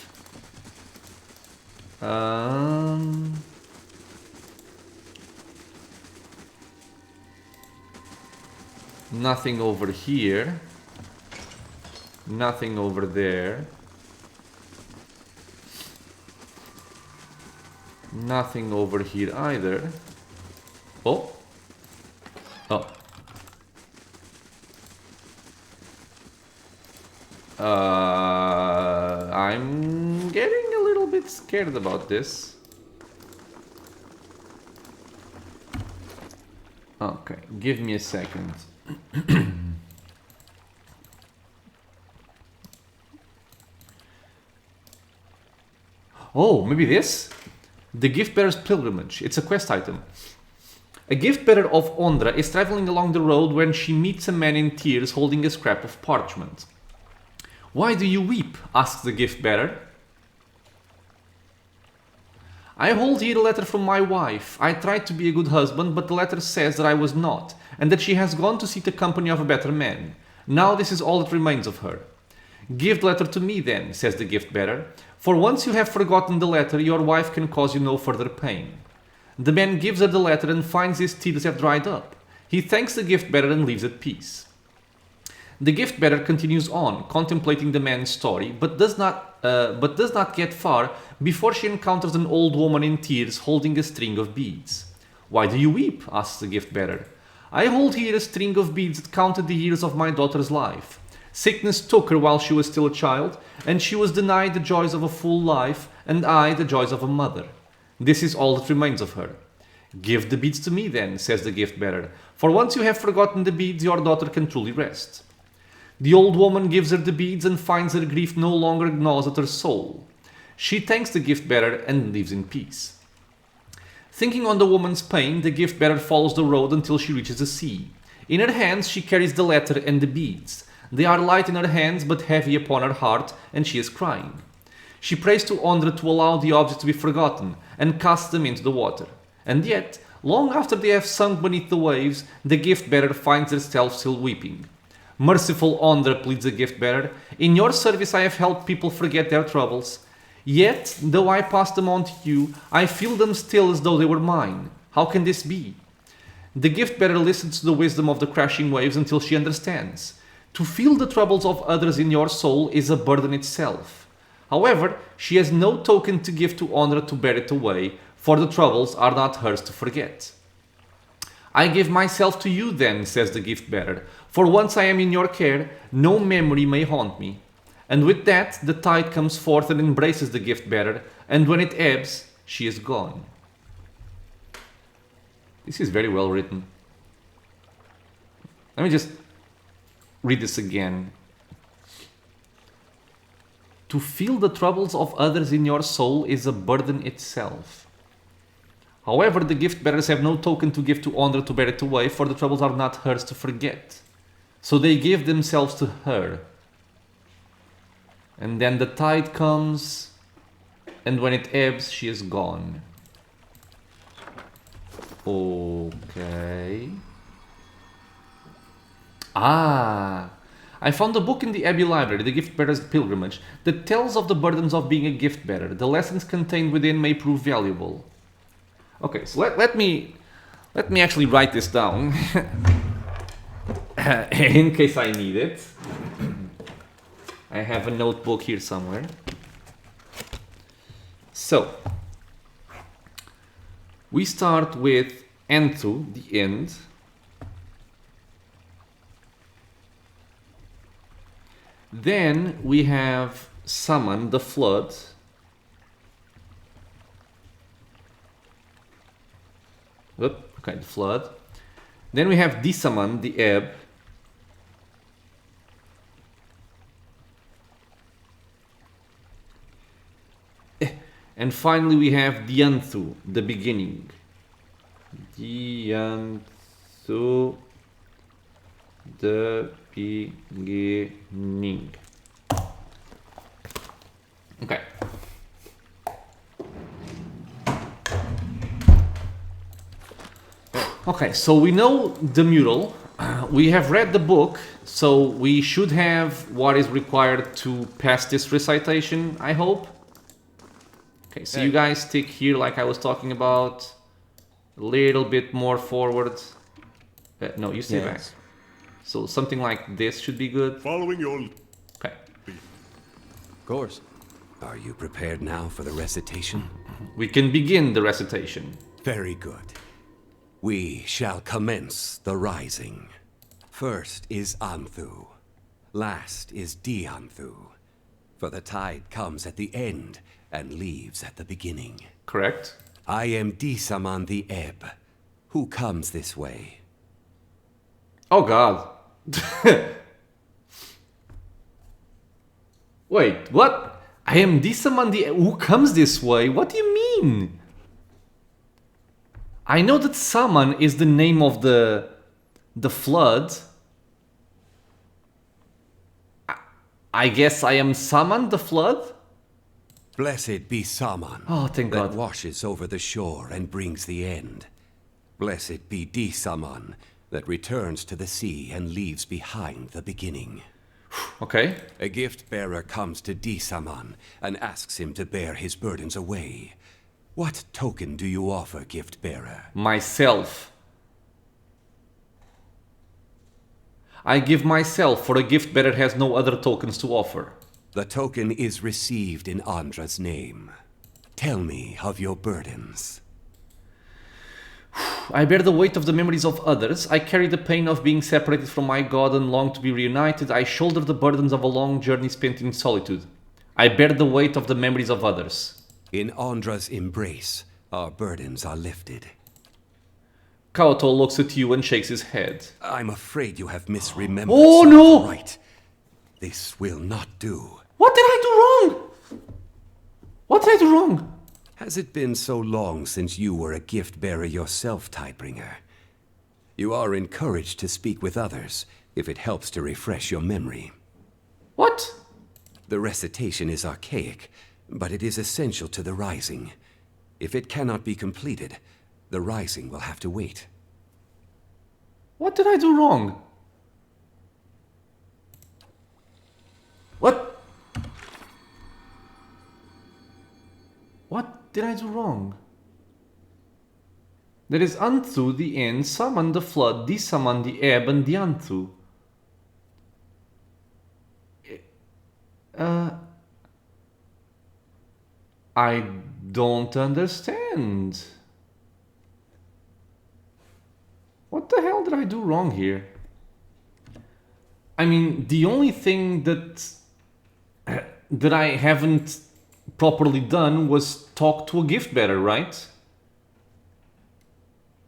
Nothing over here. Nothing over there. Nothing over here either. Oh. Oh. I'm getting a little bit scared about this. Okay, give me a second. Oh, maybe this? The Gift Bearer's Pilgrimage. It's a quest item. A gift bearer of Ondra is traveling along the road when she meets a man in tears holding a scrap of parchment. "Why do you weep?" asks the gift bearer. "I hold here a letter from my wife. I tried to be a good husband, but the letter says that I was not, and that she has gone to seek the company of a better man. Now this is all that remains of her." "Give the letter to me then," says the gift bearer, "for once you have forgotten the letter, your wife can cause you no further pain." The man gives her the letter and finds his tears have dried up. He thanks the gift bearer and leaves at peace. The gift bearer continues on, contemplating the man's story, but does not get far before she encounters an old woman in tears holding a string of beads. Why do you weep? Asks the gift bearer. I hold here a string of beads that counted the years of my daughter's life. Sickness took her while she was still a child, and she was denied the joys of a full life, and I the joys of a mother. This is all that remains of her. Give the beads to me then, says the gift bearer, for once you have forgotten the beads, your daughter can truly rest. The old woman gives her the beads and finds her grief no longer gnaws at her soul. She thanks the gift bearer and lives in peace. Thinking on the woman's pain, the gift bearer follows the road until she reaches the sea. In her hands she carries the letter and the beads. They are light in her hands but heavy upon her heart, and she is crying. She prays to Ondra to allow the objects to be forgotten and casts them into the water. And yet, long after they have sunk beneath the waves, the gift bearer finds herself still weeping. Merciful Ondra, pleads the gift bearer, in your service I have helped people forget their troubles. Yet, though I pass them on to you, I feel them still as though they were mine. How can this be? The gift bearer listens to the wisdom of the crashing waves until she understands. To feel the troubles of others in your soul is a burden itself. However, she has no token to give to Ondra to bear it away, for the troubles are not hers to forget. I give myself to you then, says the gift bearer, for once I am in your care, no memory may haunt me. And with that, the tide comes forth and embraces the gift bearer, and when it ebbs, she is gone. This is very well written. Let me just read this again. To feel the troubles of others in your soul is a burden itself. However, the gift bearers have no token to give to Ondra to bear it away, for the troubles are not hers to forget. So they give themselves to her. And then the tide comes, and when it ebbs, she is gone. Okay. I found a book in the Abbey library, The Gift Bearer's Pilgrimage, that tells of the burdens of being a gift bearer. The lessons contained within may prove valuable. Okay, so let me actually write this down in case I need it. I have a notebook here somewhere. So we start with Entu, the end. Then we have Summon, the flood. Okay, the flood. Then we have Dissummon, the ebb. And finally we have Dianthu, the beginning. Dianthu, the beginning. Okay. Okay, so we know the mural, we have read the book, so we should have what is required to pass this recitation, I hope. Okay, so you guys stick here like I was talking about, a little bit more forward. No, you stay back. So something like this should be good. Following your... Okay. Of course. Are you prepared now for the recitation? We can begin the recitation. Very good. We shall commence the rising. First is Anthu. Last is Dianthu. For the tide comes at the end and leaves at the beginning. Correct. I am Dissummon the ebb. Who comes this way? Oh god. Wait, what? I am Dissummon the ebb. Who comes this way? What do you mean? I know that Summon is the name of the flood. I guess I am Summon the flood? Blessed be Summon. Oh, thank God. That washes over the shore and brings the end. Blessed be Dissummon, that returns to the sea and leaves behind the beginning. Okay. A gift bearer comes to Dissummon and asks him to bear his burdens away. What token do you offer, gift bearer? Myself. I give myself, for a gift bearer has no other tokens to offer. The token is received in Ondra's name. Tell me of your burdens. I bear the weight of the memories of others. I carry the pain of being separated from my god and long to be reunited. I shoulder the burdens of a long journey spent in solitude. I bear the weight of the memories of others. In Andra's embrace, our burdens are lifted. Kaoto looks at you and shakes his head. I'm afraid you have misremembered. Oh no! Right. This will not do. What did I do wrong? What did I do wrong? Has it been so long since you were a gift bearer yourself, Tidebringer? You are encouraged to speak with others if it helps to refresh your memory. What? The recitation is archaic, but it is essential to the rising. If it cannot be completed, the rising will have to wait. What did I do wrong? What? What did I do wrong? There is Anthu, the end, summon the flood, desummon the ebb, and the Anthu. I don't understand. What the hell did I do wrong here? I mean, the only thing that I haven't properly done was talk to a gift bearer, right?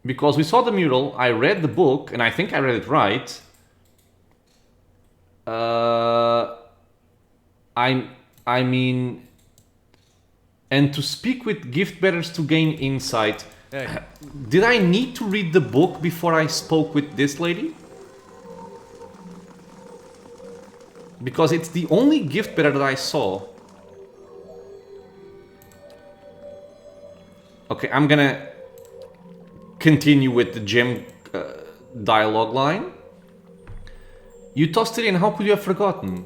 Because we saw the mural, I read the book, and I think I read it right. I mean, and to speak with gift bearers to gain insight. Hey. Did I need to read the book before I spoke with this lady? Because it's the only gift bearer that I saw. Okay, I'm gonna continue with the gem dialogue line. You tossed it in, how could you have forgotten?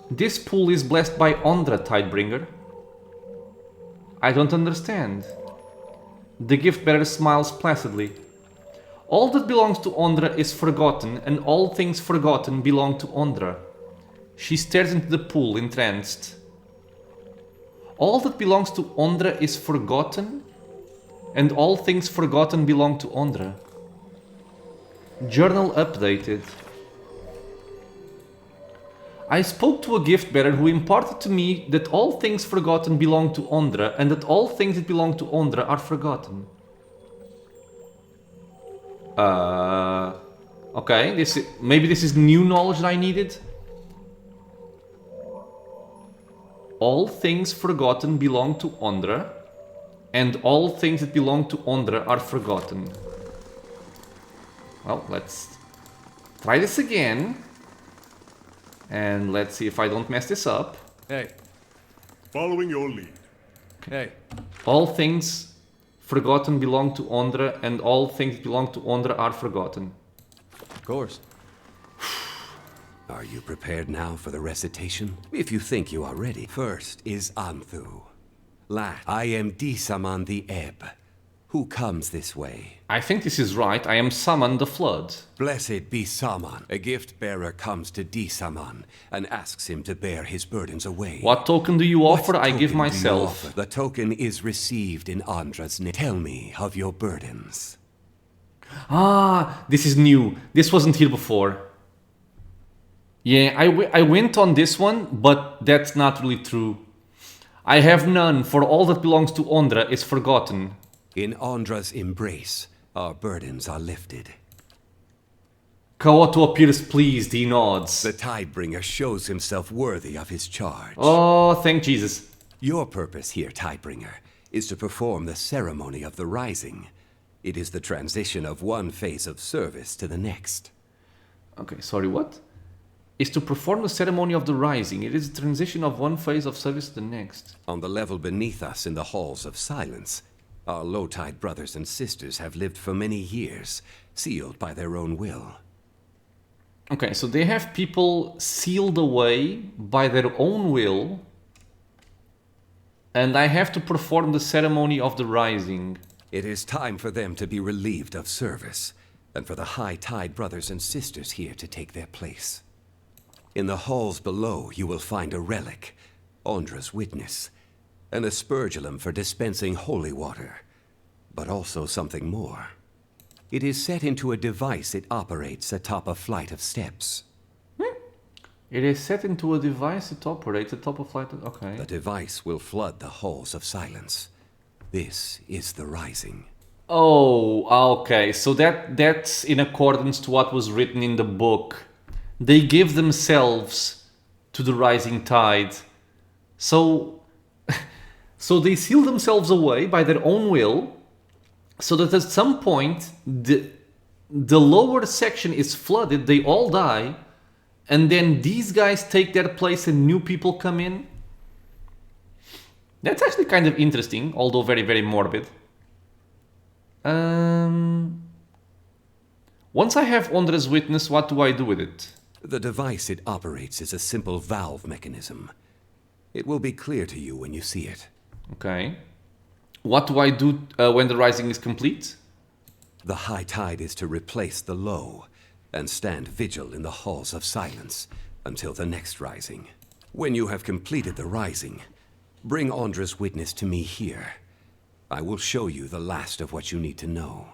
This pool is blessed by Ondra, Tidebringer. I don't understand. The gift bearer smiles placidly. All that belongs to Ondra is forgotten, and all things forgotten belong to Ondra. She stares into the pool, entranced. All that belongs to Ondra is forgotten, and all things forgotten belong to Ondra. Journal updated. I spoke to a gift bearer who imparted to me that all things forgotten belong to Ondra, and that all things that belong to Ondra are forgotten. Okay, maybe this is new knowledge that I needed. All things forgotten belong to Ondra, and all things that belong to Ondra are forgotten. Well, let's try this again. And let's see if I don't mess this up. Hey. Following your lead. Hey. All things forgotten belong to Ondra, and all things that belong to Ondra are forgotten. Of course. Are you prepared now for the recitation? If you think you are ready. First is Anthu. Last, I am Desaman the Ebb. Who comes this way? I think this is right. I am Saman the Flood. Blessed be Saman. A gift bearer comes to Desaman and asks him to bear his burdens away. What token do you offer? I give myself. The token is received in Andra's name. Tell me of your burdens. Ah, this is new. This wasn't here before. Yeah, I went on this one, but that's not really true. I have none, for all that belongs to Ondra is forgotten. In Andra's embrace, our burdens are lifted. Kaoto appears pleased, he nods. The Tidebringer shows himself worthy of his charge. Oh, thank Jesus. Your purpose here, Tidebringer, is to perform the ceremony of the rising. It is the transition of one phase of service to the next. Okay, sorry, what? Is to perform the ceremony of the rising. It is a transition of one phase of service to the next. On the level beneath us in the halls of silence, our low-tide brothers and sisters have lived for many years, sealed by their own will. Okay, so they have people sealed away by their own will, and I have to perform the ceremony of the rising. It is time for them to be relieved of service, and for the high-tide brothers and sisters here to take their place. In the halls below, you will find a relic, Ondra's witness, and a spurgulum for dispensing holy water, but also something more. It is set into a device it operates atop a flight of steps. It is set into a device it operates atop a flight of... Okay. The device will flood the halls of silence. This is the rising. Oh, okay. So that's in accordance to what was written in the book. They give themselves to the rising tide. So they seal themselves away by their own will, so that at some point the lower section is flooded, they all die, and then these guys take their place and new people come in. That's actually kind of interesting, although very, very morbid. Once I have Ondra's witness, what do I do with it? The device it operates is a simple valve mechanism. It will be clear to you when you see it. Okay. What do I do when the rising is complete? The high tide is to replace the low and stand vigil in the halls of silence until the next rising. When you have completed the rising, bring Ondra's witness to me here. I will show you the last of what you need to know.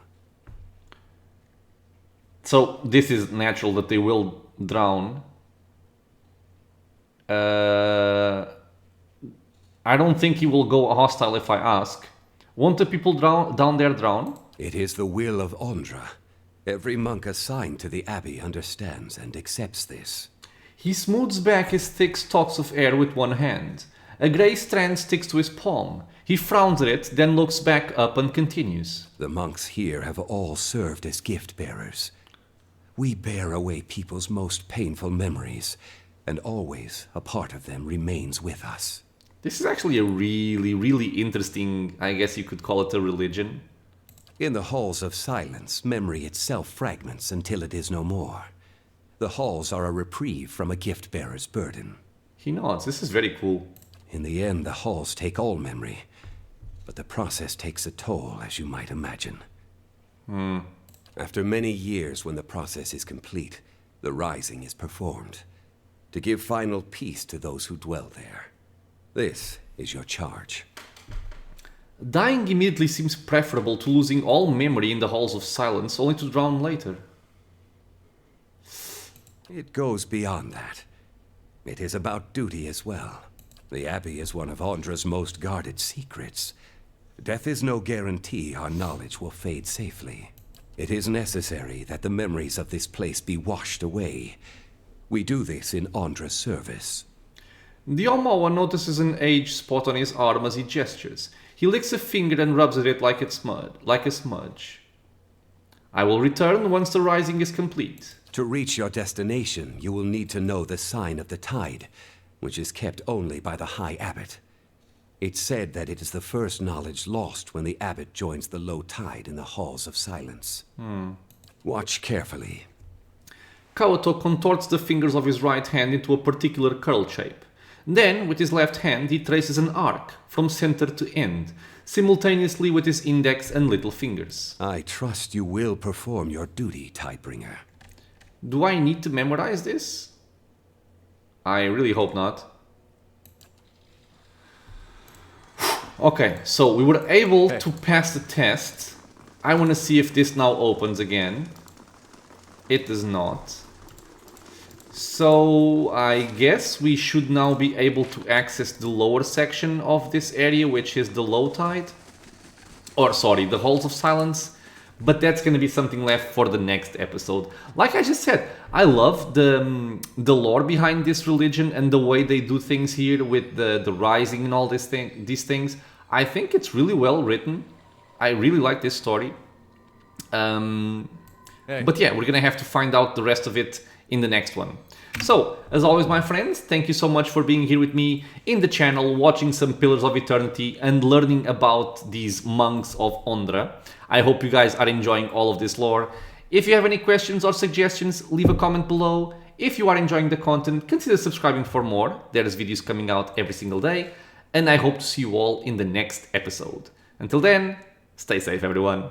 So this is natural that they will drown. I don't think he will go hostile if I ask. Won't the people down there drown? It is the will of Ondra. Every monk assigned to the Abbey understands and accepts this. He smooths back his thick stalks of hair with one hand. A grey strand sticks to his palm. He frowns at it, then looks back up and continues. The monks here have all served as gift bearers. We bear away people's most painful memories, and always a part of them remains with us. This is actually a really, really interesting, I guess you could call it a religion. In the halls of silence, memory itself fragments until it is no more. The halls are a reprieve from a gift-bearer's burden. He nods. This is very cool. In the end, the halls take all memory, but the process takes a toll, as you might imagine. After many years, when the process is complete, the rising is performed, to give final peace to those who dwell there. This is your charge. Dying immediately seems preferable to losing all memory in the halls of silence, only to drown later. It goes beyond that. It is about duty as well. The Abbey is one of Ondra's most guarded secrets. Death is no guarantee our knowledge will fade safely. It is necessary that the memories of this place be washed away. We do this in Ondra's service. The Omawa notices an age spot on his arm as he gestures. He licks a finger and rubs at it like a smudge. I will return once the rising is complete. To reach your destination, you will need to know the sign of the tide, which is kept only by the High Abbot. It's said that it is the first knowledge lost when the abbot joins the low tide in the halls of silence. Watch carefully. Kawato contorts the fingers of his right hand into a particular curl shape. Then, with his left hand, he traces an arc from center to end, simultaneously with his index and little fingers. I trust you will perform your duty, Tidebringer. Do I need to memorize this? I really hope not. Okay, so we were able to pass the test. I want to see if this now opens again. It does not. So I guess we should now be able to access the lower section of this area, which is the low tide. Or sorry, the halls of silence. But that's going to be something left for the next episode. Like I just said, I love the lore behind this religion and the way they do things here with the rising and all these things. I think it's really well written. I really like this story. But yeah, we're going to have to find out the rest of it in the next one. So, as always, my friends, thank you so much for being here with me in the channel, watching some Pillars of Eternity and learning about these monks of Ondra. I hope you guys are enjoying all of this lore. If you have any questions or suggestions, leave a comment below. If you are enjoying the content, consider subscribing for more. There's videos coming out every single day. And I hope to see you all in the next episode. Until then, stay safe, everyone.